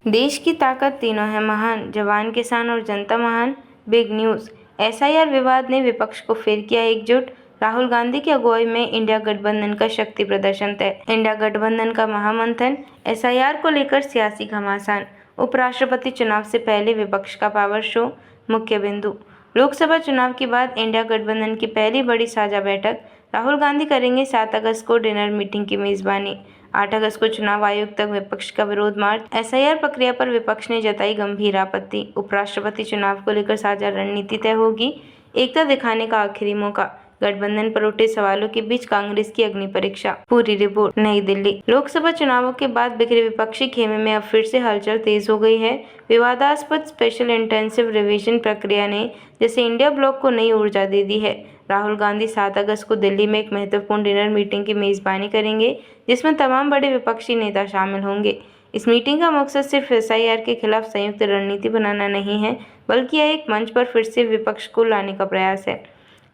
देश की ताकत तीनों है महान, जवान किसान और जनता महान। बिग न्यूज, एसआईआर विवाद ने विपक्ष को फिर किया एकजुट। राहुल गांधी की अगुवाई में इंडिया गठबंधन का शक्ति प्रदर्शन तय। इंडिया गठबंधन का महामंथन, एसआईआर को लेकर सियासी घमासान। उपराष्ट्रपति चुनाव से पहले विपक्ष का पावर शो, मुख्य बिंदु। लोकसभा चुनाव के बाद इंडिया गठबंधन की पहली बड़ी साझा बैठक। राहुल गांधी करेंगे 7 अगस्त को डिनर मीटिंग की मेजबानी। 8 अगस्त को चुनाव आयोग तक विपक्ष का विरोध मार्च। एसआईआर प्रक्रिया पर विपक्ष ने जताई गंभीर आपत्ति। उपराष्ट्रपति चुनाव को लेकर साझा रणनीति तय होगी, एकता दिखाने का आखिरी मौका। गठबंधन पर उठे सवालों के बीच कांग्रेस की अग्नि परीक्षा। पूरी रिपोर्ट। नई दिल्ली, लोकसभा चुनावों के बाद बिखरे विपक्षी खेमे में अब फिर से हलचल तेज हो गई है। विवादास्पद स्पेशल इंटेंसिव रिवीजन प्रक्रिया ने जैसे इंडिया ब्लॉक को नई ऊर्जा दे दी है। राहुल गांधी 7 अगस्त को दिल्ली में एक महत्वपूर्ण डिनर मीटिंग की मेजबानी करेंगे, जिसमें तमाम बड़े विपक्षी नेता शामिल होंगे। इस मीटिंग का मकसद सिर्फ एसआईआर के खिलाफ संयुक्त रणनीति बनाना नहीं है, बल्कि यह एक मंच पर फिर से विपक्ष को लाने का प्रयास है।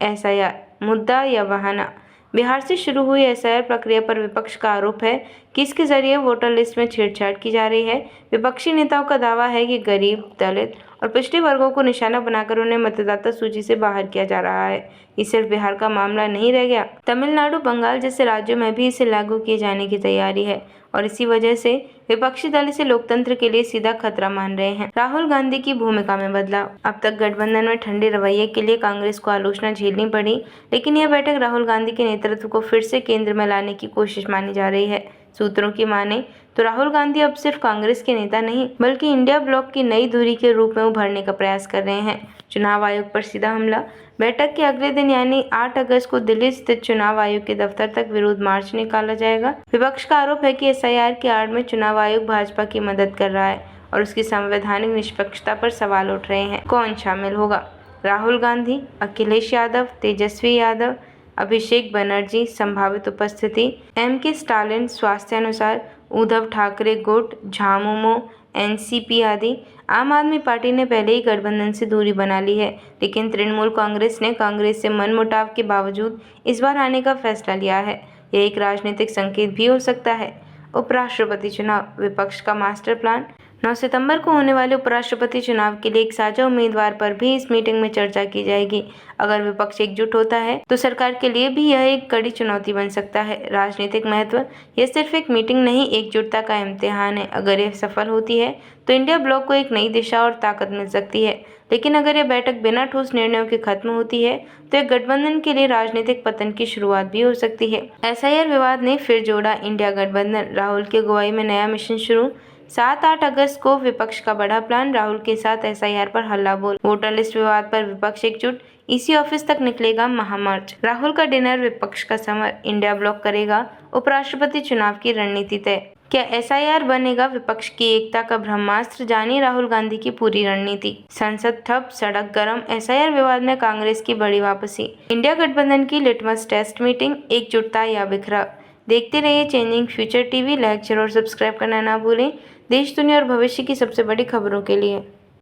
एसआईआर, मुद्दा या बहाना। बिहार से शुरू हुई एसआईआर प्रक्रिया पर विपक्ष का आरोप है कि इसके जरिए वोटर लिस्ट में छेड़छाड़ की जा रही है। विपक्षी नेताओं का दावा है कि गरीब, दलित और पिछड़े वर्गों को निशाना बनाकर उन्हें मतदाता सूची से बाहर किया जा रहा है। ये सिर्फ बिहार का मामला नहीं रह गया, तमिलनाडु, बंगाल जैसे राज्यों में भी इसे लागू किए जाने की तैयारी है और इसी वजह से विपक्षी दल इसे लोकतंत्र के लिए सीधा खतरा मान रहे हैं। राहुल गांधी की भूमिका में बदलाव। अब तक गठबंधन में ठंडे रवैये के लिए कांग्रेस को आलोचना झेलनी पड़ी, लेकिन यह बैठक राहुल गांधी के नेतृत्व को फिर से केंद्र में लाने की कोशिश मानी जा रही है। सूत्रों की माने तो राहुल गांधी अब सिर्फ कांग्रेस के नेता नहीं, बल्कि इंडिया ब्लॉक की नई धुरी के रूप में उभरने का प्रयास कर रहे हैं। चुनाव आयोग पर सीधा हमला। बैठक के अगले दिन यानी 8 अगस्त को दिल्ली स्थित चुनाव आयोग के दफ्तर तक विरोध मार्च निकाला जाएगा। विपक्ष का आरोप है कि एसआईआर की आड़ में चुनाव आयोग भाजपा की मदद कर रहा है और उसकी संवैधानिक निष्पक्षता पर सवाल उठ रहे हैं। कौन शामिल होगा? राहुल गांधी, अखिलेश यादव, तेजस्वी यादव, अभिषेक बनर्जी संभावित उपस्थिति। एम.के. स्टालिन स्वास्थ्यानुसार, उद्धव ठाकरे गुट, झामुमो, एनसीपी आदि। आम आदमी पार्टी ने पहले ही गठबंधन से दूरी बना ली है, लेकिन तृणमूल कांग्रेस ने कांग्रेस से मनमुटाव के बावजूद इस बार आने का फैसला लिया है। यह एक राजनीतिक संकेत भी हो सकता है। उपराष्ट्रपति चुनाव, विपक्ष का मास्टर प्लान। 9 सितंबर को होने वाले उपराष्ट्रपति चुनाव के लिए एक साझा उम्मीदवार पर भी इस मीटिंग में चर्चा की जाएगी। अगर विपक्ष एकजुट होता है तो सरकार के लिए भी यह एक कड़ी चुनौती बन सकता है। राजनीतिक महत्व, यह सिर्फ एक मीटिंग नहीं, एकजुटता का इम्तिहान है। अगर यह सफल होती है तो इंडिया ब्लॉक को एक नई दिशा और ताकत मिल सकती है, लेकिन अगर यह बैठक बिना ठोस निर्णयों के खत्म होती है तो एक गठबंधन के लिए राजनीतिक पतन की शुरुआत भी हो सकती है। एसआईआर विवाद ने फिर जोड़ा इंडिया गठबंधन। राहुल की अगुवाई में नया मिशन शुरू। 7-8 अगस्त को विपक्ष का बड़ा प्लान, राहुल के साथ एसआईआर पर हल्ला बोल। वोटर लिस्ट विवाद पर विपक्ष एकजुट, ईसी ऑफिस तक निकलेगा महामार्च। राहुल का डिनर, विपक्ष का समर, इंडिया ब्लॉक करेगा उपराष्ट्रपति चुनाव की रणनीति तय। क्या एसआईआर बनेगा विपक्ष की एकता का ब्रह्मास्त्र? जानिए राहुल गांधी की पूरी रणनीति। संसद ठप, सड़क गरम, एसआईआर विवाद में कांग्रेस की बड़ी वापसी। इंडिया गठबंधन की लिटमस टेस्ट मीटिंग, एकजुटता या बिखरा। देखते रहिए changing future TV. Like, share और सब्सक्राइब करना ना भूलें। देश, दुनिया और भविष्य की सबसे बड़ी खबरों के लिए।